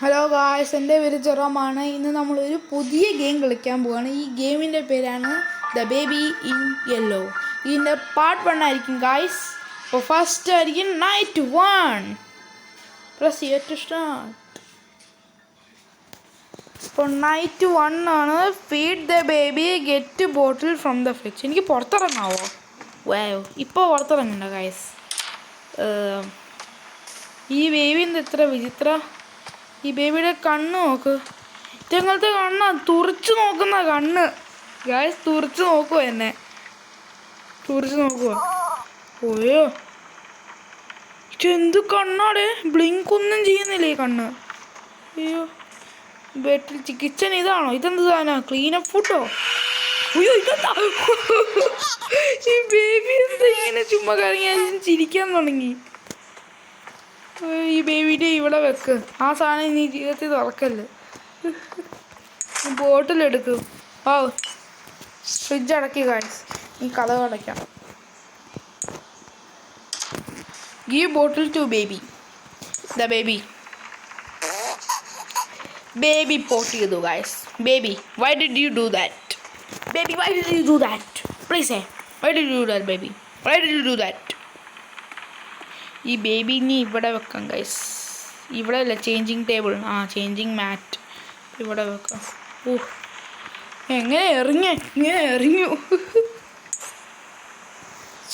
Hello guys, എൻ്റെ പേര് ജെറോമാണ്. ഇന്ന് നമ്മളൊരു പുതിയ ഗെയിം കളിക്കാൻ പോവുകയാണ്. ഈ ഗെയിമിൻ്റെ പേരാണ് ദ ബേബി ഇൻ യെല്ലോ. ഇതിൻ്റെ പാർട്ട് 1 ആയിരിക്കും ഗായ്സ്. അപ്പോൾ ഫസ്റ്റ് ആയിരിക്കും night 1. Press here to start. അപ്പോൾ നൈറ്റ് 1 ആണ്. Feed the baby, get bottle from the fridge. എനിക്ക് പുറത്തിറങ്ങാവോ? വായോ, ഇപ്പോൾ പുറത്തിറങ്ങണ്ട ഗായ്സ്. ഈ ബേബിൻ്റെ എത്ര വിചിത്ര. ഈ ബേബിയുടെ കണ്ണ് നോക്ക്. ഇതങ്ങനത്തെ കണ്ണാ, തുറച്ചു നോക്കുന്ന കണ്ണ് ഗായ്സ്. തുറച്ചു നോക്കുവോ എന്നെ? തുറച്ചു നോക്കുവോ? ഓയോ, ഇതെന്ത് കണ്ണാടെ? ബ്ലിങ്ക് ഒന്നും ചെയ്യുന്നില്ല ഈ കണ്ണ്. അയ്യോ, ബെഡ് കിച്ചൺ ഇതാണോ? ഇതെന്ത് സാധനം? ക്ലീനപ്പ് ഫുഡോ? അയ്യോ, ഇതെന്താ? ഈ ബേബി എന്താ ഇങ്ങനെ ചുമ്മാ കറങ്ങി ചിരിക്കാൻ തുടങ്ങി. ഈ ബേബിയുടെ ഇവിടെ വെക്ക്. ആ സാധനം നീ ജീവിതത്തിൽ തുറക്കല്ലേ. ബോട്ടിലെടുക്കും. ഓ, ഫ്രിഡ്ജ് അടക്കി ഗായ്സ്. ഈ കഥ അടയ്ക്കാം. Give bottle to baby. The baby. Baby പോട്ട് ചെയ്തു guys. Baby, why did you do that? Baby, why did you do that? Please say, why did you do that baby? Why did you do that? ഈ ബേബിനെ ഇവിടെ വെക്കാം guys. ഇവിടെ അല്ല, changing table. Changing മാറ്റ് ഇവിടെ വെക്കാം. എങ്ങനെ എറിഞ്ഞു.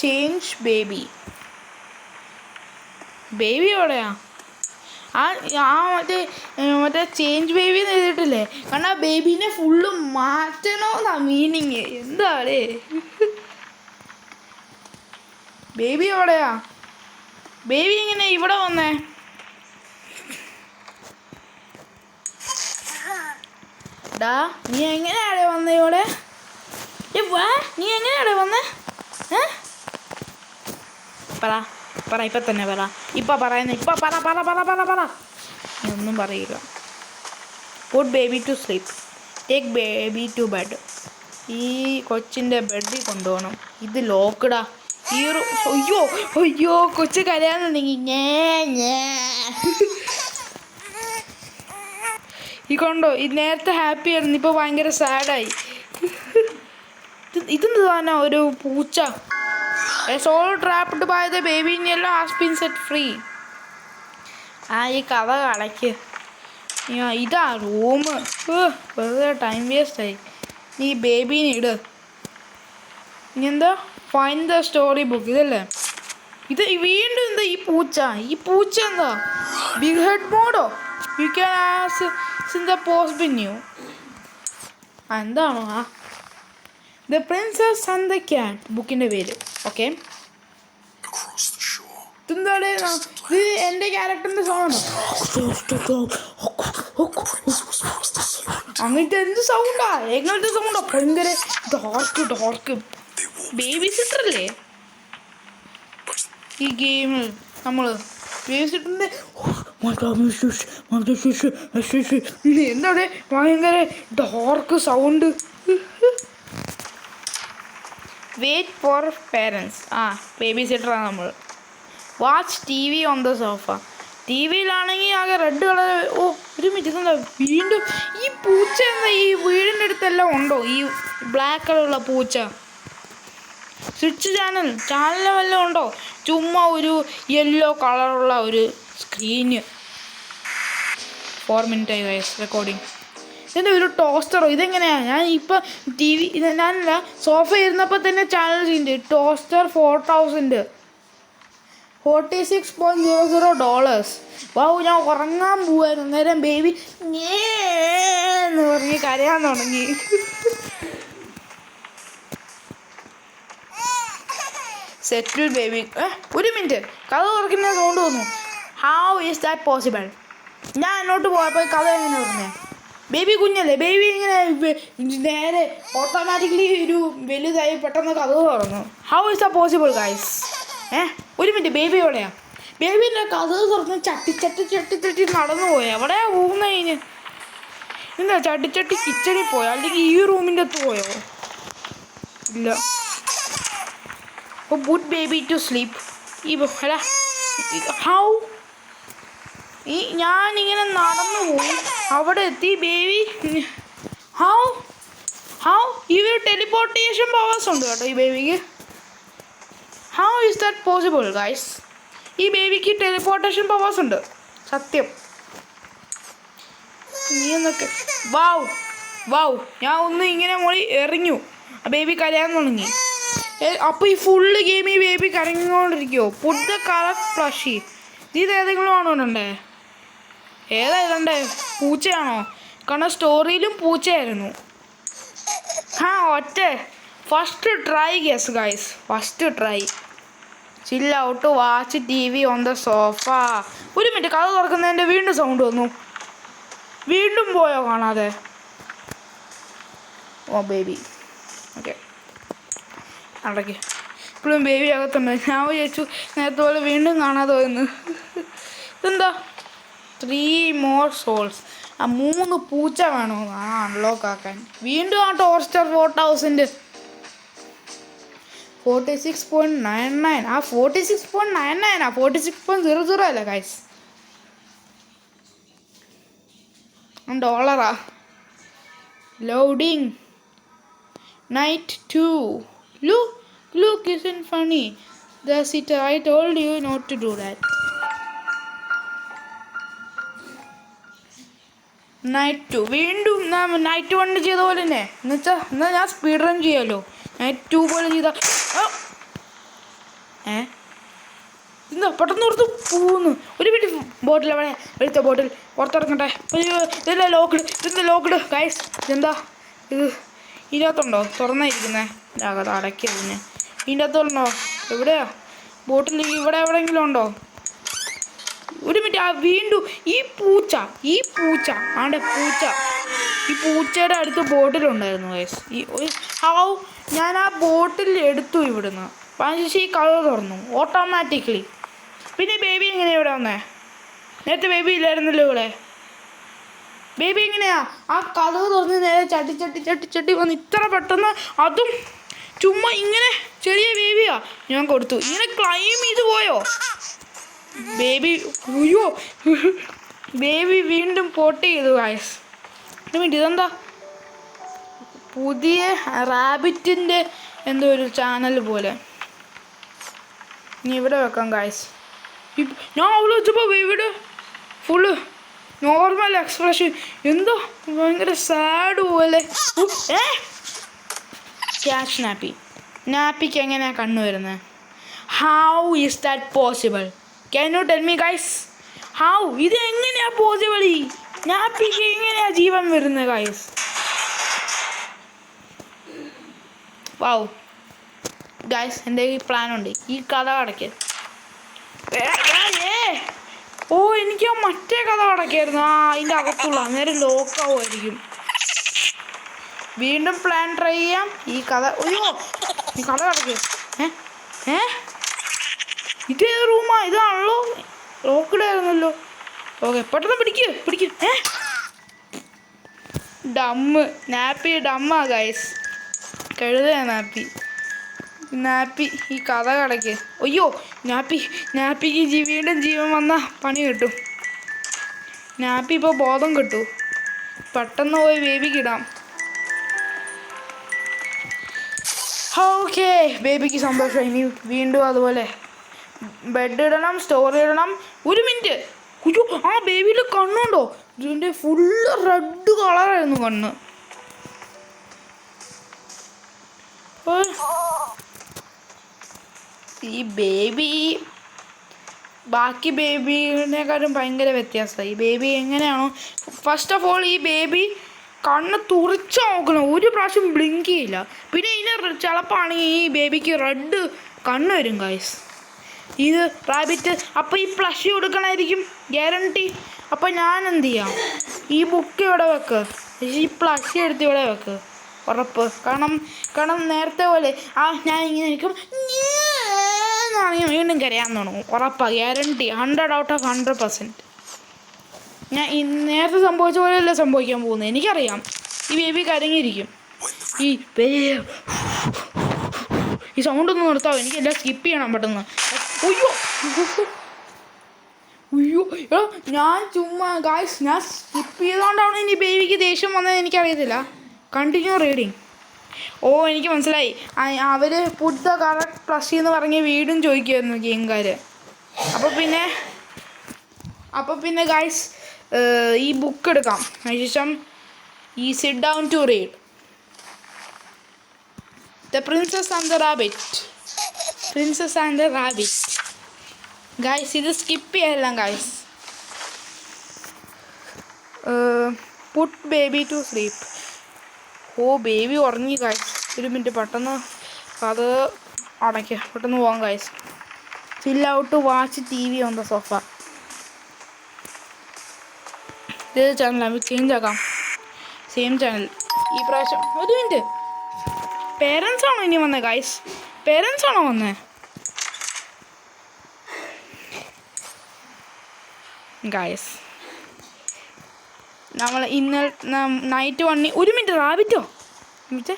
Change baby. ബേബി എവിടെയാ? മറ്റേ ചേഞ്ച് ബേബി എന്ന് എഴുതിയിട്ടില്ലേ? കാരണം ആ ബേബീനെ ഫുള്ള് മാറ്റണമെന്നാ മീനിങ്. എന്താടേ? ബേബി എവിടെയാ? ബേബി എങ്ങനെ ഇവിടെ വന്നേ? ഡാ, നീ എങ്ങനെയാടെ വന്നേ ഇവിടെ? നീ എങ്ങനെയാടെ വന്നേ? പറ ഇപ്പൊ തന്നെ പറ. ഇപ്പൊ പറയുന്ന ഇപ്പൊ പറ. നീ ഒന്നും പറയില്ല. Put baby to sleep. Take baby to bed. ഈ കൊച്ചിൻ്റെ ബെഡിൽ കൊണ്ടുപോകണം. ഇത് ലോക്കഡാ. അയ്യോ, കൊച്ചു കരയാന്നുണ്ടെങ്കിൽ ഈ കൊണ്ടോ. ഇത് നേരത്തെ ഹാപ്പി ആയിരുന്നു, ഇപ്പോൾ ഭയങ്കര സാഡായി. ഇതെന്ത് തന്നെ ഒരു പൂച്ച. Soul trapped by the baby in yellow has been set free. ഈ കഥ കളയ്ക്ക്. ഇതാ റൂം. വെറുതെ ടൈം വേസ്റ്റായി. നീ ബേബീനെ ഇട്. ഇനി എന്താ? Find the story book. ഇതല്ലേ ഇത്? വീണ്ടും എന്താ ഈ പൂച്ച എന്താ? ബിഗ് ഹെഡ് മോഡോ? You can as in the post ബിന്യൂ. എന്താണോ? The princess and the cat ബുക്കിൻ്റെ പേര്. ഓക്കെ, ഇതെന്താണ്? ഇത് എൻ്റെ ക്യാരക്ടറിൻ്റെ സൗണ്ടാണോ? അങ്ങനത്തെ എന്ത് സൗണ്ടാ? എങ്ങനത്തെ സൗണ്ടാ? ഭയങ്കര ഡാർക്ക്. ബേബി സിറ്ററല്ലേ ഈ ഗെയിമിൽ? നമ്മൾ ബേബി സിറ്ററിൻ്റെ എന്താണ് ഭയങ്കര dark sound. Wait for parents. Baby സിറ്ററാണ് നമ്മൾ. Watch T V on the sofa. T വിയിലാണെങ്കിൽ ആകെ റെഡ് കളർ. ഒരു മിനിറ്റ്, എന്താ വീണ്ടും ഈ പൂച്ച? എന്താ ഈ വീടിൻ്റെ അടുത്തെല്ലാം ഉണ്ടോ ഈ ബ്ലാക്ക് കളറുള്ള പൂച്ച? സ്വിച്ച് ചാനൽ വല്ലതും ഉണ്ടോ? ചുമ്മാ ഒരു യെല്ലോ കളറുള്ള ഒരു സ്ക്രീന്. 4 മിനിറ്റ് ആയി റെക്കോർഡിങ്. ഇതിൻ്റെ ഒരു ടോസ്റ്ററോ? ഇതെങ്ങനെയാണ്? ഞാൻ ഇപ്പം ടി വി ഞാനല്ല, സോഫ ഇരുന്നപ്പോൾ തന്നെ ചാനൽ ചെയ്യുന്നുണ്ട്. ടോസ്റ്റർ 4000, $46.00. വാവ്, ഞാൻ ഉറങ്ങാൻ പോവായിരുന്നു. നേരം ബേബി എന്ന് പറഞ്ഞ് കരയാൻ തുടങ്ങി. സെറ്റിൽ ബേബി. ഒരു മിനിറ്റ്, കഥ തുറക്കുന്ന സൗണ്ട് തോന്നുന്നു. How is that possible? ഞാൻ എന്നോട്ട് പോയപ്പോൾ കഥ എങ്ങനെ പറഞ്ഞേ? ബേബി കുഞ്ഞല്ലേ? ബേബി ഇങ്ങനെ നേരെ ഓട്ടോമാറ്റിക്കലി ഒരു വലുതായി പെട്ടെന്ന് കഥ തുറന്നു. How is that possible guys? ഒരു മിനിറ്റ്, ബേബി എവിടെയാ? ബേബിൻ്റെ കഥ തുറന്ന് ചട്ടി നടന്നു പോയി. എവിടെയാ പോകുന്ന കഴിഞ്ഞ്? എന്താ ചട്ടി കിച്ചണിൽ പോയോ? അല്ലെങ്കിൽ ഈ റൂമിൻ്റെ അകത്ത് പോയോ? ഇല്ല. Put baby to sleep. How? ഞാനിങ്ങനെ നടന്നു പോയി അവിടെ എത്തി ബേബി. ഹൗ ഈ ടെലിപ്പോർട്ടേഷൻ പവേഴ്സ് ഉണ്ട് കേട്ടോ ഈ ബേബിക്ക്. How is that possible guys? ഈ ബേബിക്ക് ടെലിപ്പോർട്ടേഷൻ പവേഴ്സ് ഉണ്ട് സത്യം. നീ എന്നൊക്കെ വൗ ഞാൻ ഒന്ന് ഇങ്ങനെ മോളി എറിഞ്ഞു, ആ ബേബി കരയാൻ തുടങ്ങി. അപ്പോൾ ഈ ഫുള്ള് ഗെയിം ഈ ബേബി കരങ്ങിക്കൊണ്ടിരിക്കുമോ? Put the colour plushie. ഇത് ഏതെങ്കിലും ആണോ ഇടണ്ടേ? ഏതാ ഇടണ്ടേ? പൂച്ചയാണോ? കാരണം സ്റ്റോറിയിലും പൂച്ചയായിരുന്നു. ഒറ്റ first try guess guys, first try. Chill out watch TV on the sofa. ഒരു മിനിറ്റ്, കഥ തുറക്കുന്നതിൻ്റെ വീണ്ടും സൗണ്ട് വന്നു. വീണ്ടും പോയോ കാണാതെ? ഓ ബേബി, ഓക്കെ അടയ്ക്ക്. ഇപ്പോഴും ബേബി അകത്തുണ്ട്. ഞാൻ വിചാരിച്ചു നേരത്തെ പോലെ വീണ്ടും കാണാതെ പോയെന്ന്. ഇതെന്താ 3 more souls? ആ 3 പൂച്ച വേണോ അൺലോക്ക് ആക്കാൻ? വീണ്ടും ആ ടോർസ്റ്റർ 4000 46.99. ആ 46.99 ആ 46.00 അല്ല ഗൈസ്, ഡോളറാ. Loading night 2. Look isn't funny. That's it. I told you not to do that. night 2 വീണ്ടും night 1 ചെയ്ത പോലെ തന്നെ. എന്നാൽ ഞാൻ സ്പീഡ് റൺ ചെയ്യാമല്ലോ. night 2 പോലെ ചെയ്ത എന്താ പെട്ടെന്ന് പുറത്ത് പോകുന്നു. ഒരു മിനിറ്റ്, ബോട്ടിൽ എവിടെ? എടുത്ത ബോട്ടിൽ പുറത്തിറങ്ങട്ടെ. ഇതെന്താ ലോക്ക്ഡ് ഗൈസ്? ഇതെന്താ ഇത്? ഇതിനകത്തുണ്ടോ? തുറന്നായിരിക്കുന്നത്. അടയ്ക്കതിന് ഇതിൻ്റെ അകത്തുണ്ടോ? എവിടെയാ ബോട്ടിൽ? ഇവിടെ എവിടെയെങ്കിലും ഉണ്ടോ? ഒരു മിനിറ്റ്, വീണ്ടും ഈ പൂച്ച ആണ്ടെ പൂച്ച. ഈ പൂച്ചയുടെ അടുത്ത് ബോട്ടിലുണ്ടായിരുന്നു ഗൈസ്. ഞാൻ ആ ബോട്ടിൽ എടുത്തു ഇവിടുന്ന്. പക്ഷേ ഈ കളർ തുറന്നു ഓട്ടോമാറ്റിക്കലി. പിന്നെ ബേബി എങ്ങനെയാണ് ഇവിടെ വന്നേ? നേരത്തെ ബേബി ഇല്ലായിരുന്നല്ലോ ഇവിടെ. ബേബി എങ്ങനെയാ ആ കഥവ് തുറന്ന് നേരെ ചട്ടി വന്ന് ഇത്ര പെട്ടെന്ന്? അതും ചുമ്മാ ഇങ്ങനെ ചെറിയ ബേബിയാ ഞാൻ കൊടുത്തു. ഇങ്ങനെ ക്ലൈം ചെയ്ത് പോയോ ബേബി? അയ്യോ ബേബി വീണ്ടും പോട്ട് ചെയ്തു ഗൈസ്. ഒരു മിനിറ്റ്, ഇതെന്താ പുതിയ റാബിറ്റിൻ്റെ എന്തോ ഒരു ചാനൽ പോലെ. ഇനി ഇവിടെ വെക്കാം ഗൈസ്. ഞാൻ അവിടെ വെച്ചപ്പോൾ ബേബിയുടെ ഫുള്ള് നോർമൽ എക്സ്പ്രഷൻ. എന്തോ ഭയങ്കര സാഡ് പോലെ. ക്യാഷ് നാപ്പിക്ക് എങ്ങനെയാണ് കണ്ണു വരുന്നത്? How is that possible? Can you tell me guys? How ഇത് എങ്ങനെയാ പോസിബിൾ? ഈ നാപ്പിക്ക് എങ്ങനെയാ ജീവൻ വരുന്നത് ഗൈസ്? വൗ ഗൈസ്, എൻ്റെ ഈ പ്ലാനുണ്ട്. ഈ കഥ അടയ്ക്ക്. ഓ എനിക്ക് ആ മറ്റേ കഥ അടയ്ക്കായിരുന്നു. അതിൻ്റെ അകത്തുള്ള അന്നേരം ലോക്കാവുമായിരിക്കും. വീണ്ടും പ്ലാൻ ട്രൈ ചെയ്യാം. ഈ കഥ ഈ കഥ അടയ്ക്ക്. ഇത് ഏത് റൂമാ? ഇതാണല്ലോ ലോക്കഡ് ആയിരുന്നല്ലോ. ഓക്കെ പെട്ടെന്ന് പിടിക്ക്. നാപ്പി ഡമ്മാ ഗൈസ്. കഴുതയാ നാപ്പി ഈ കഥ കടയ്ക്ക്. അയ്യോ നാപ്പിക്ക് വീണ്ടും ജീവൻ വന്ന പണി കിട്ടും. നാപ്പി ഇപ്പോൾ ബോധം കിട്ടും. പെട്ടെന്ന് പോയി ബേബിക്ക് ഇടാം. ഓക്കെ ബേബിക്ക് സന്തോഷം. ഇനി വീണ്ടും അതുപോലെ ബെഡ് ഇടണം, സ്റ്റോറി ഇടണം. ഒരു മിനിറ്റ്, അയ്യോ ആ ബേബിയുടെ കണ്ണുണ്ടോ? ഇതിൻ്റെ ഫുള്ള് റെഡ് കളറായിരുന്നു കണ്ണ്. ഈ ബേബി ബാക്കി ബേബിനെക്കാട്ടും ഭയങ്കര വ്യത്യാസമായി. ഈ ബേബി എങ്ങനെയാണോ ഫസ്റ്റ് ഓഫ് ഓൾ ഈ ബേബി കണ്ണ് തുറച്ച് നോക്കണം, ഒരു പ്രാവശ്യം ബ്ലിങ്ക് ചെയ്യില്ല. പിന്നെ ഇതിന് ചിലപ്പാണെങ്കിൽ ഈ ബേബിക്ക് റെഡ് കണ്ണ് വരും ഗൈസ്. ഇത് റാബിറ്റ് അപ്പോൾ ഈ പ്ലഷ് കൊടുക്കണമായിരിക്കും ഗ്യാരണ്ടി. അപ്പോൾ ഞാൻ എന്ത് ചെയ്യാം, ഈ ബുക്ക് ഇവിടെ വെക്ക്, ഈ പ്ലഷ് എടുത്ത് ഇവിടെ വെക്ക് ഉറപ്പ്. കാരണം നേരത്തെ പോലെ ഞാൻ ഇങ്ങനെ ഇരിക്കും എന്നാണെങ്കിൽ വീണ്ടും കരയാൻ തുടങ്ങും ഉറപ്പാണ്, ഗ്യാരണ്ടി 100/100%. ഞാൻ നേരത്തെ സംഭവിച്ച പോലെയല്ല സംഭവിക്കാൻ പോകുന്നത്, എനിക്കറിയാം. ഈ ബേബി കരങ്ങിയിരിക്കും. ഈ സൗണ്ട് ഒന്ന് നിർത്താവും, എനിക്കെല്ലാം സ്കിപ്പ് ചെയ്യണം പെട്ടെന്ന്. അയ്യോ അയ്യോ എടാ ഞാൻ ചുമ്മാ ഗായ്സ് ഞാൻ സ്കിപ്പ് ചെയ്തുകൊണ്ടാണ് ഇനി ബേബിക്ക് ദേഷ്യം വന്നത് എനിക്കറിയത്തില്ല. Continue reading. ഓ എനിക്ക് മനസ്സിലായി. അവർ പുട്ട് ദ കറക്റ്റ് പ്ലസ് എന്ന് പറഞ്ഞ് വീണ്ടും ചോദിക്കുമായിരുന്നു ഗെയിംകാർ. അപ്പോൾ പിന്നെ ഗായ്സ് ഈ ബുക്ക് എടുക്കാം. അതിനുശേഷം ഈ sit down to read the princess and the rabbit. Guys ഇത് സ്കിപ്പ് ചെയ്യலாம் guys. Put baby to sleep. ഓ ബേബി ഉറങ്ങി ഗായ്സ്. ഒരു മിനിറ്റ് പെട്ടെന്ന് അത് അടയ്ക്കുക. പെട്ടെന്ന് പോകാം guys. Chill out watch TV on the sofa. ഇത് ചാനൽ നമുക്ക് ചേഞ്ച് ആക്കാം. സെയിം ചാനൽ ഈ പ്രാവശ്യം. ഒരു മിനിറ്റ്, പേരൻസ് ആണോ ഇനി വന്നത് ഗായ്സ്? പേരൻസ് ആണോ വന്നത് ഗായ്സ്? നമ്മൾ ഇന്നലെ നൈറ്റ് 1 ഒരു മിനിറ്റ് റാബിറ്റോ മിനിറ്റ്.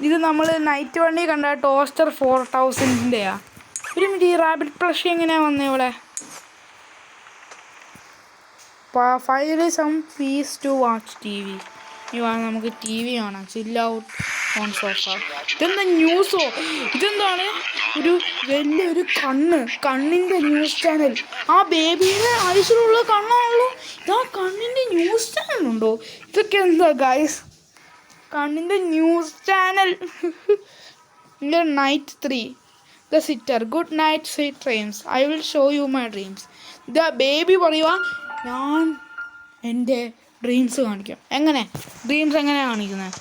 ഇത് നമ്മൾ നൈറ്റ് 1 കണ്ട ടോസ്റ്റർ 4000-ൻ്റെയാ. ഒരു മിനിറ്റ്, ഈ റാബിറ്റ് പ്ലഷ് എങ്ങനെയാണ് വന്നത് ഇവിടെ? Finally some peace to watch TV. നമുക്ക് TV കാണാം. Chill out on sofa. ഇതെന്താ ന്യൂസോ? ഇതെന്താണ് ഒരു വലിയൊരു കണ്ണിൻ്റെ ന്യൂസ് ചാനൽ. ആ ബേബിയുടെ ആവശ്യമുള്ള കണ്ണാണല്ലോ. ഇതാ കണ്ണിൻ്റെ ന്യൂസ് ചാനലുണ്ടോ? ഇതൊക്കെ എന്താ ഗൈസ്? കണ്ണിൻ്റെ news channel. Night 3 the sitter. Good night sweet dreams. I will show you my dreams. The baby പറയുക ഞാൻ എൻ്റെ ഡ്രീംസ് കാണിക്കാം. ഡ്രീംസ് എങ്ങനെയാണ് കാണിക്കുന്നത്?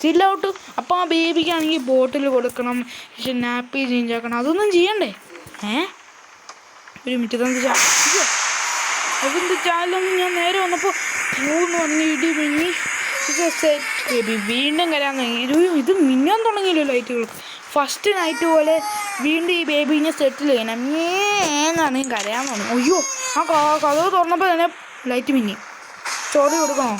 ചിൽ ഔട്ട്. അപ്പോൾ ആ ബേബിക്കാണെങ്കിൽ ബോട്ടിൽ കൊടുക്കണം, പക്ഷെ നാപ്പി ചേഞ്ച് ആക്കണം. അതൊന്നും ചെയ്യണ്ടേ? ഒരു മിനിറ്റ്, അതിൻ്റെ ചാനലൊന്നും ഞാൻ നേരെ വന്നപ്പോൾ എന്ന് പറഞ്ഞ് ഇടി മിന്നി ബേബി വീണ്ടും കരാൻ തുടങ്ങി. ഇത് മിന്നാൻ തുടങ്ങിയല്ലോ ലൈറ്റുകൾ. ഫസ്റ്റ് നൈറ്റ് പോലെ വീണ്ടും ഈ ബേബിനെ സെറ്റിൽ ചെയ്യണം എന്നാണ് കരയാൻ തുടങ്ങി. അയ്യോ ആ കഥവ് തുറന്നപ്പോൾ തന്നെ ലൈറ്റ് മിന്നി. ചോറി കൊടുക്കണോ?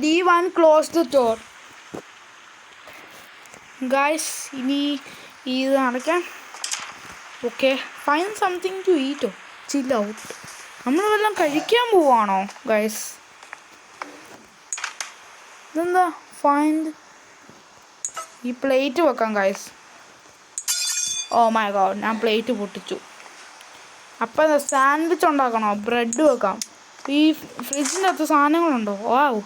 D1 close the door. Guys ഇനി ഇത് അടയ്ക്കാം. ഓക്കെ, ഫൈൻ സംതിങ് ടു ഈറ്റോ. Chill out. നമ്മൾ വല്ലതും കഴിക്കാൻ പോവാണോ ഗായ്സ്? ഇതെന്താ? ഫൈൻഡ് ഈ പ്ലേറ്റ് വെക്കാം ഗായ്സ്. ഓ മൈ ഗോഡ്, ഞാൻ പ്ലേറ്റ് പൊട്ടിച്ചു. അപ്പം സാൻഡ്വിച്ച് ഉണ്ടാക്കണോ? ബ്രെഡ് വെക്കാം. ഈ ഫ്രിഡ്ജിൻ്റെ അകത്ത് സാധനങ്ങളുണ്ടോ? വാവ്.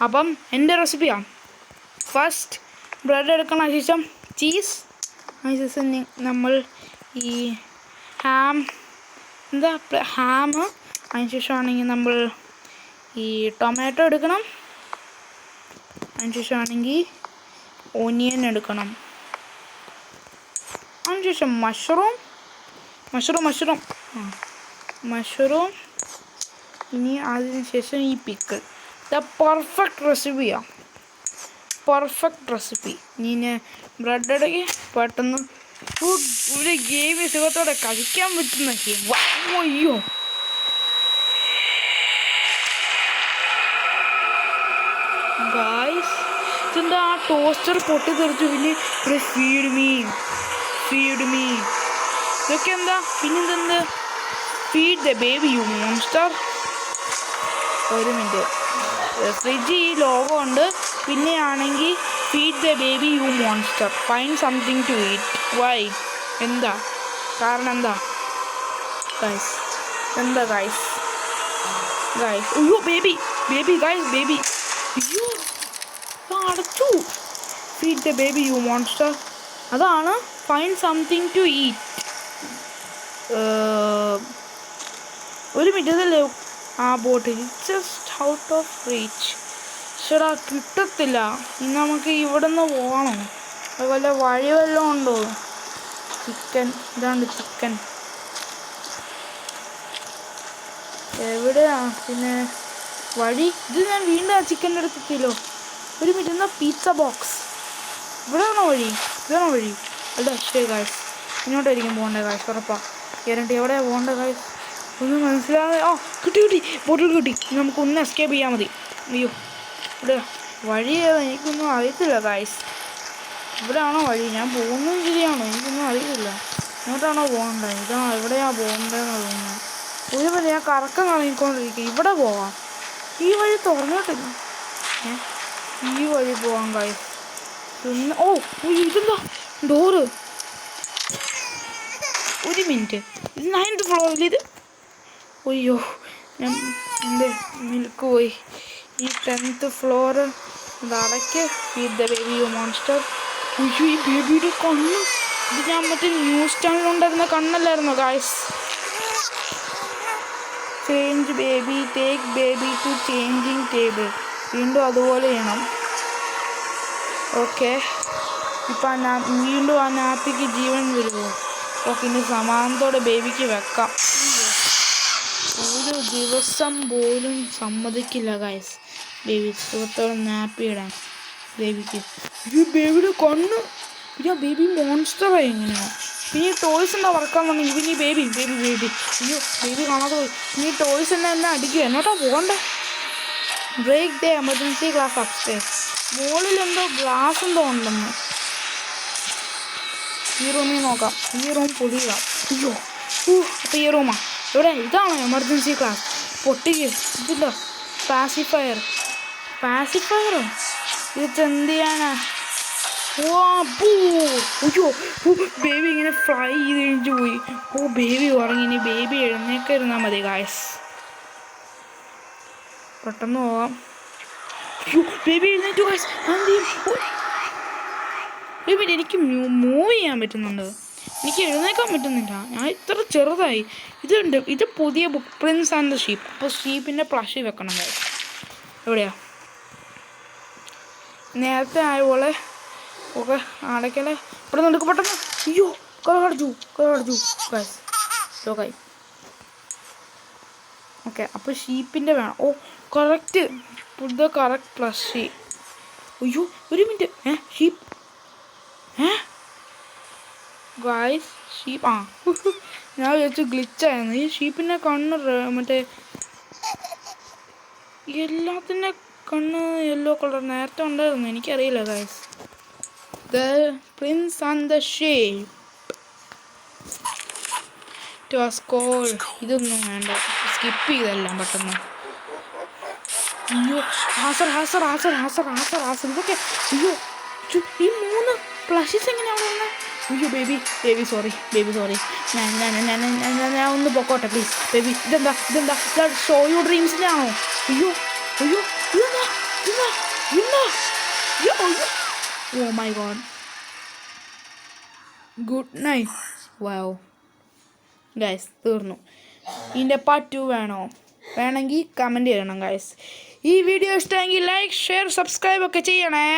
അപ്പം എൻ്റെ റെസിപ്പിയാണ്. ഫസ്റ്റ് ബ്രെഡ് എടുക്കണം, അതിനുശേഷം ചീസ്, അതിനുശേഷം നമ്മൾ ഈ ഹാം അതിനുശേഷമാണെങ്കിൽ നമ്മൾ ഈ ടൊമാറ്റോ എടുക്കണം, അതിനുശേഷമാണെങ്കിൽ ഓനിയൻ എടുക്കണം, അതിനുശേഷം മഷ്റൂം. ഇനി അതിനുശേഷം ഈ പിക്കിൾ. The perfect recipe. ഇനി ബ്രെഡ് എടുക്കി പെട്ടെന്ന് ഒരു ഗെയിം സുഖത്തോടെ കഴിക്കാൻ പറ്റുന്ന ഗെയിം. അയ്യോ ഗായ്സ്, ഇതെന്താ ആ ടോസ്റ്റർ പൊട്ടിത്തെറിച്ചു. പിന്നെ ഒരു ഫീഡ് മീ ഇതൊക്കെ എന്താ? പിന്നെന്തെന്ത്? Feed the baby you monster. ഒരു മിനിറ്റ്, ഫ്രിഡ്ജ് ഈ ലോഗോ ഉണ്ട്. പിന്നെയാണെങ്കിൽ feed the baby you monster. Find something to eat. Why? എന്താ കാരണം? എന്താ ഗൈസ്? അയ്യോ ബേബി ഗൈസ്, ബേബി അയ്യോ അടച്ചു. Feed the baby you monster. അതാണ് ഫൈൻഡ് സംതിങ് ടു ഈറ്റ്. ഒരു മിനിറ്റ്, ഇതല്ലേ ആ bottle? Just out of reach. ചേടാ കിട്ടത്തില്ല. ഇനി നമുക്ക് ഇവിടെ നിന്ന് പോകണം. അതുപോലെ വഴി വല്ലതും ഉണ്ടോ? ഇതാണ് ചിക്കൻ. എവിടെയാ പിന്നെ വഴി? ഇത് ഞാൻ വീണ്ടും ആ ചിക്കൻ്റെ അടുത്തെത്തിയല്ലോ. ഒരു മിനിറ്റ്, എന്നാ പിസ്സ ബോക്സ് ഇവിടെയാണോ വഴി? ഇതാണോ വഴി? അല്ല ശരി ഗായ്സ്, ഇങ്ങോട്ടായിരിക്കും പോകേണ്ടത് ഗായ്സ്. ഉറപ്പാണ്. ഗ്യാരണ്ടി. എവിടെയാണ് പോകേണ്ടത് ഗായ്സ്? ഒന്നും മനസ്സിലാതെ. കിട്ടി ബോട്ടിൽ കിട്ടി. നമുക്കൊന്ന് എസ്കേപ്പ് ചെയ്യാൻ മതി. അയ്യോ ഇവിടെ വഴി എനിക്കൊന്നും അറിയത്തില്ല ഗായ്സ്. ഇവിടെയാണോ വഴി? ഞാൻ പോകുന്നത് ശരിയാണോ? എനിക്കൊന്നും അറിയില്ല. ഇങ്ങോട്ടാണോ പോകണ്ടത്? ഇതാ എവിടെയാ പോകണ്ടതെന്ന് തോന്നുന്നു. ഒരു വഴി ഞാൻ കറക്കം കളഞ്ഞിക്കൊണ്ടിരിക്കുക. ഇവിടെ പോവാം. ഈ വഴി തുറന്നിട്ടില്ല. ഈ വഴി പോവാം ഗൈസ്. ഓ ഇതെന്താ ഡോറ്? ഒരു മിനിറ്റ്, ഇത് 9th ഫ്ലോറിൽ ഇത്? അയ്യോ ഞാൻ എൻ്റെ മിൽക്ക് പോയി. ഈ 10th ഫ്ലോറ് ഇതടയ്ക്ക്. Feed the baby you monster. അയ്യോ ഈ ബേബിയുടെ കണ്ണ്, ഇത് ഞാൻ മറ്റേ ന്യൂസ് ചാനലുണ്ടായിരുന്ന കണ്ണല്ലായിരുന്നോ guys? Change baby, take baby to changing table. വീണ്ടും അതുപോലെ ചെയ്യണം. ഓക്കെ, ഇപ്പം വീണ്ടും ആ നാപ്പിക്ക് ജീവൻ വരുമോ? ഓക്കെ, ഇനി സമാധാനത്തോടെ ബേബിക്ക് വെക്കാം. ഒരു ദിവസം പോലും സമ്മതിക്കില്ല ഗൈസ് ബേബി സുഖത്തോടെ നാപ്പി ഇടാൻ ബേബിക്ക്. ഈ ബേബിയുടെ കണ്ണ്, പിന്നെ ബേബി മോൺസ്റ്ററായി എങ്ങനെയാ? പിന്നെ ഈ ടോയ്സ് എന്താ വറക്കാൻ വന്നു? ഇവന് ബേബി ബേബി ബേബി അയ്യോ ബേബി കാണാതെ പോയി. ഇനി ടോയ്സ് എന്നെ അടിക്കുക. എന്നോട്ടാ പോകണ്ടേ? Break the emergency glass upstairs. മുകളിൽ എന്തോ ഗ്ലാസ് എന്തോ ഉണ്ടെന്ന്. ഈ റൂമിൽ നോക്കാം. ഈ റൂം പൊടിയുക. അയ്യോ അപ്പോൾ ഈ റൂമാ ഇവിടെ? ഇതാണോ എമർജൻസി ക്ലാസ്? പൊട്ടിക്ക്. ഇതില്ല പാസിഫയറോ? ഇത് എന്ത് ചെയ്യാനാ? അയ്യോ ബേബി ഇങ്ങനെ ഫ്ലൈ ചെയ്ത് കഴിഞ്ഞു പോയി. ബേബി ഉറങ്ങി. ഇനി ബേബി എഴുന്നേക്കെ ഇരുന്നാൽ മതി ഗായ്സ്. പെട്ടെന്ന് പോവാം. അയ്യോ ബേബി എഴുന്നേറ്റു ഗായ്സ്. ബേബി എനിക്ക് മൂവ് ചെയ്യാൻ പറ്റുന്നുണ്ട്, എനിക്ക് എഴുന്നേക്കാൻ പറ്റുന്നില്ല. ഞാൻ ഇത്ര ചെറുതായി. ഇത് പുതിയ book Prince and the sheep. അപ്പോൾ ഷീപ്പിൻ്റെ പ്ലഷ് വെക്കണം ഗായ്സ്. എവിടെയാ? നേരത്തെ ആയപോലെ ഓക്കെ അടയ്ക്കല്ലേ. ഇവിടെ നിന്ന് പെട്ടെന്ന്. അയ്യോ കഥ കടച്ചു ഗായ്സ്. ലോക്കായി. ഓക്കെ, അപ്പോൾ ഷീപ്പിൻ്റെ വേണം. കറക്റ്റ് പുതിയ കറക്റ്റ് പ്ലസ് ഷീപ്പ്. അയ്യോ ഒരു മിനിറ്റ്. Sheep guys sheep. ഞാൻ വിചാരിച്ചു ഗ്ലിച്ചായിരുന്നു. ഈ ഷീപ്പിൻ്റെ കണ്ണ് മറ്റേ എല്ലാത്തിൻ്റെ കണ്ണ് യെല്ലോ കളർ നേരത്തെ ഉണ്ടായിരുന്നു, എനിക്കറിയില്ല guys. The prince and the sheep to a school. ഇതൊന്നും വേണ്ട, സ്കിപ്പ് ചെയ്തെല്ലാം പെട്ടെന്ന്. അയ്യോ ഹാസർ ഇതൊക്കെ. അയ്യോ ഈ 3 പ്ലഷസ് എങ്ങനെയാണ് വന്നത്? അയ്യോ ബേബി സോറി ഞാൻ ഒന്ന് പൊക്കോട്ടെ പ്ലീസ് ബേബി. ഇതെന്താ ഷോ യു ഡ്രീംസിൻ്റെ ആണോ? അയ്യോ ഇതെന്താ? Oh my god. Good night. Wow guys, തീർന്നു. ഇതിൻ്റെ പാർട്ട് 2 വേണോ? വേണമെങ്കിൽ കമൻറ്റ് ചെയ്യണം ഗൈസ്. ഈ വീഡിയോ ഇഷ്ടമെങ്കിൽ ലൈക്ക്, ഷെയർ, സബ്സ്ക്രൈബ് ഒക്കെ ചെയ്യണേ.